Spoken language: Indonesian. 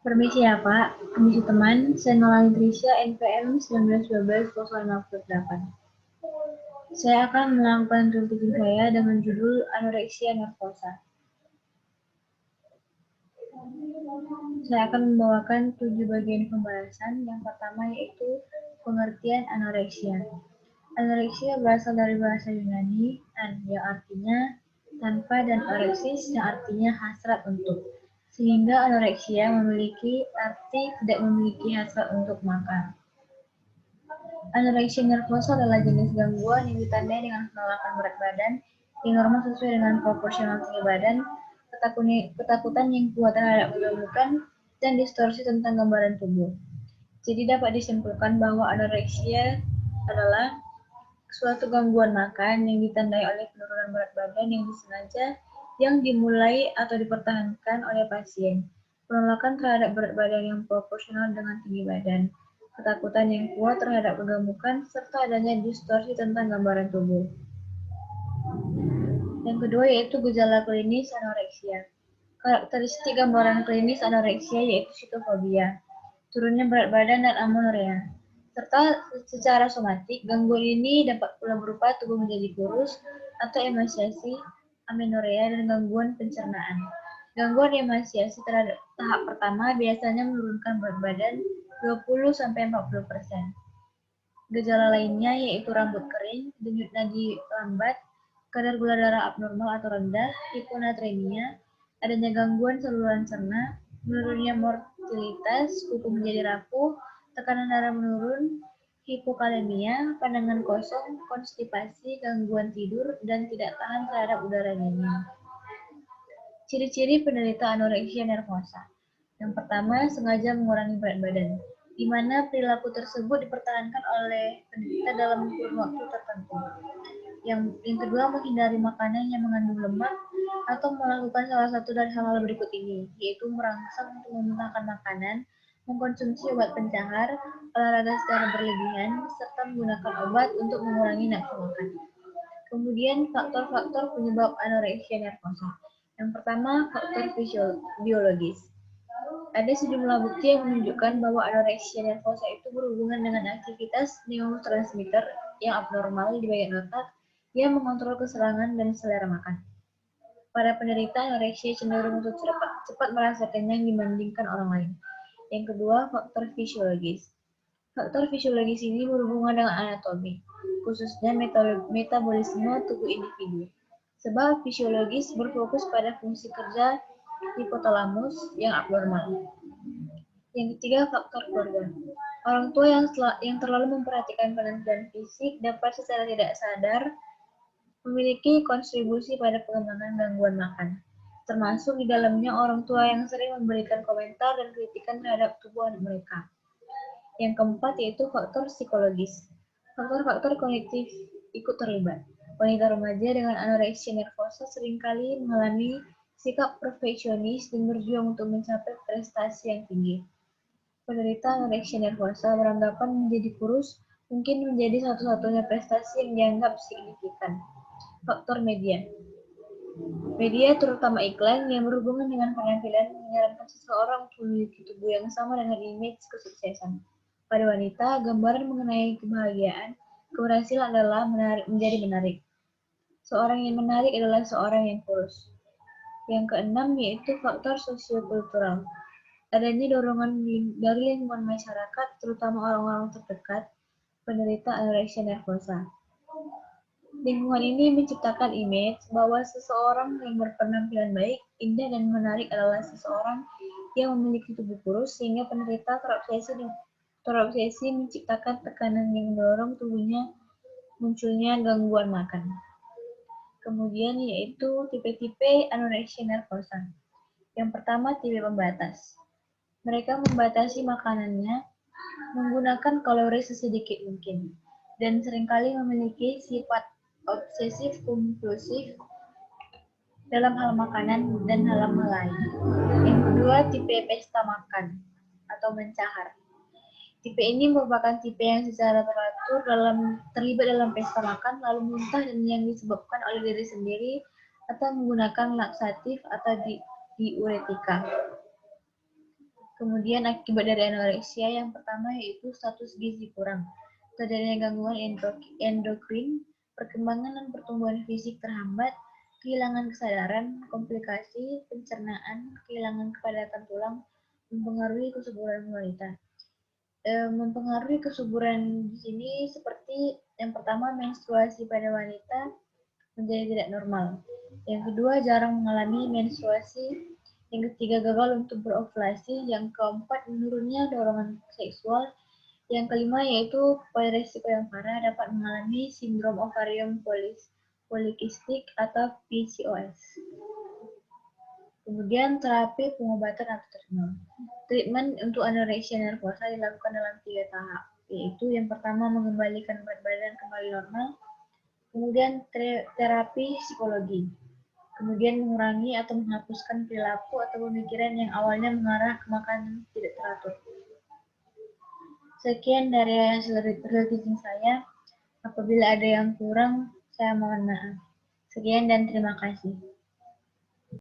Permisi ya Pak, permisi teman, saya Nolani Trisha, NPM 1912-0548. Saya akan melakukan teaching saya dengan judul Anorexia Nervosa. Saya akan membawakan 7 bagian pembahasan. Yang pertama yaitu pengertian anoreksia. Anoreksia berasal dari bahasa Yunani, yang artinya tanpa, dan oreksis yang artinya hasrat untuk. Sehingga anoreksia memiliki arti tidak memiliki hasrat untuk makan. Anoreksia nervosa adalah jenis gangguan yang ditandai dengan penolakan berat badan yang normal sesuai dengan proporsional tinggi badan, ketakutan yang kuat terhadap kegemukan, dan distorsi tentang gambaran tubuh. Jadi dapat disimpulkan bahwa anoreksia adalah suatu gangguan makan yang ditandai oleh penurunan berat badan yang disengaja yang dimulai atau dipertahankan oleh pasien, penolakan terhadap berat badan yang proporsional dengan tinggi badan, ketakutan yang kuat terhadap kegemukan, serta adanya distorsi tentang gambaran tubuh. Yang kedua yaitu gejala klinis anoreksia. Karakteristik gambaran klinis anoreksia yaitu sitofobia, turunnya berat badan dan amenorrea. Serta secara somatik, gangguan ini dapat pula berupa tubuh menjadi kurus atau emasiasi, amenorrea, dan gangguan pencernaan. Gangguan emasiasi terhadap tahap pertama biasanya menurunkan berat badan 20-40%. Gejala lainnya yaitu rambut kering, denyut nadi lambat, kadar gula darah abnormal atau rendah, hiponatremia, adanya gangguan saluran cerna, menurunnya mortalitas, kuku menjadi rapuh, tekanan darah menurun, hipokalemia, pandangan kosong, konstipasi, gangguan tidur, dan tidak tahan terhadap udara dingin. Ciri-ciri penderita anoreksia nervosa. Yang pertama, sengaja mengurangi berat badan, di mana perilaku tersebut dipertahankan oleh penderita dalam kurun waktu tertentu. Yang kedua, menghindari makanan yang mengandung lemak atau melakukan salah satu dari hal-hal berikut ini, yaitu merangsang untuk memuntahkan makanan, mengkonsumsi obat pencahar, olahraga secara berlebihan, serta menggunakan obat untuk mengurangi nafsu makan. Kemudian faktor-faktor penyebab anoreksia nervosa. Yang pertama, faktor biologis. Ada sejumlah bukti yang menunjukkan bahwa anoreksia nervosa itu berhubungan dengan aktivitas neurotransmitter yang abnormal di bagian otak yang mengontrol keserangan dan selera makan. Pada penderita anoreksia cenderung untuk cepat merasa kenyang dibandingkan orang lain. Yang kedua, faktor fisiologis. Faktor fisiologis ini berhubungan dengan anatomi, khususnya metabolisme tubuh individu. Sebab fisiologis berfokus pada fungsi kerja hipotalamus yang abnormal. Yang ketiga, faktor keluarga. Orang tua yang terlalu memperhatikan penampilan fisik dapat secara tidak sadar memiliki kontribusi pada pengembangan gangguan makan, termasuk di dalamnya orang tua yang sering memberikan komentar dan kritikan terhadap tubuh anak mereka. Yang keempat yaitu faktor psikologis. Faktor-faktor kognitif ikut terlibat. Wanita remaja dengan anoreksia nervosa seringkali mengalami sikap perfeksionis dan berjuang untuk mencapai prestasi yang tinggi. Penderita anoreksia nervosa beranggapan menjadi kurus mungkin menjadi satu-satunya prestasi yang dianggap signifikan. Faktor media. Media, terutama iklan, yang berhubungan dengan penampilan menyarankan seseorang untuk memiliki tubuh yang sama dengan image kesuksesan. Pada wanita, gambaran mengenai kebahagiaan, keberhasilan adalah menjadi menarik. Seorang yang menarik adalah seorang yang kurus. Yang keenam yaitu faktor sosiokultural. Adanya dorongan dari lingkungan masyarakat, terutama orang-orang terdekat, penderita anoreksia nervosa. Lingkungan ini menciptakan image bahwa seseorang yang berpenampilan baik, indah, dan menarik adalah seseorang yang memiliki tubuh kurus, sehingga penderita terobsesi menciptakan tekanan yang mendorong tubuhnya munculnya gangguan makan. Kemudian yaitu tipe-tipe anoreksia nervosa. Yang pertama, tipe pembatas. Mereka membatasi makanannya menggunakan kalori sesedikit mungkin dan seringkali memiliki sifat obsesif kompulsif dalam hal makanan dan hal lain. Yang kedua, tipe pesta makan atau mencahar. Tipe ini merupakan tipe yang secara teratur terlibat dalam pesta makan, lalu muntah, dan yang disebabkan oleh diri sendiri atau menggunakan laksatif atau diuretika. Kemudian akibat dari anoreksia yang pertama yaitu status gizi kurang, terjadinya gangguan endokrin, perkembangan dan pertumbuhan fisik terhambat, kehilangan kesadaran, komplikasi, pencernaan, kehilangan kepadatan tulang, mempengaruhi kesuburan wanita. Mempengaruhi kesuburan di sini seperti yang pertama menstruasi pada wanita menjadi tidak normal. Yang kedua jarang mengalami menstruasi. Yang ketiga gagal untuk berovulasi. Yang keempat menurunnya dorongan seksual. Yang kelima yaitu pada risiko yang parah dapat mengalami sindrom ovarium polikistik atau PCOS. Kemudian terapi pengobatan atau treatment. Treatment untuk anoreksia nervosa dilakukan dalam 3 tahap, yaitu yang pertama mengembalikan berat badan kembali normal, kemudian terapi psikologi, kemudian mengurangi atau menghapuskan perilaku atau pemikiran yang awalnya mengarah ke makanan tidak teratur. Sekian dari hasil reading saya. Apabila ada yang kurang, saya mohon maaf. Sekian dan terima kasih.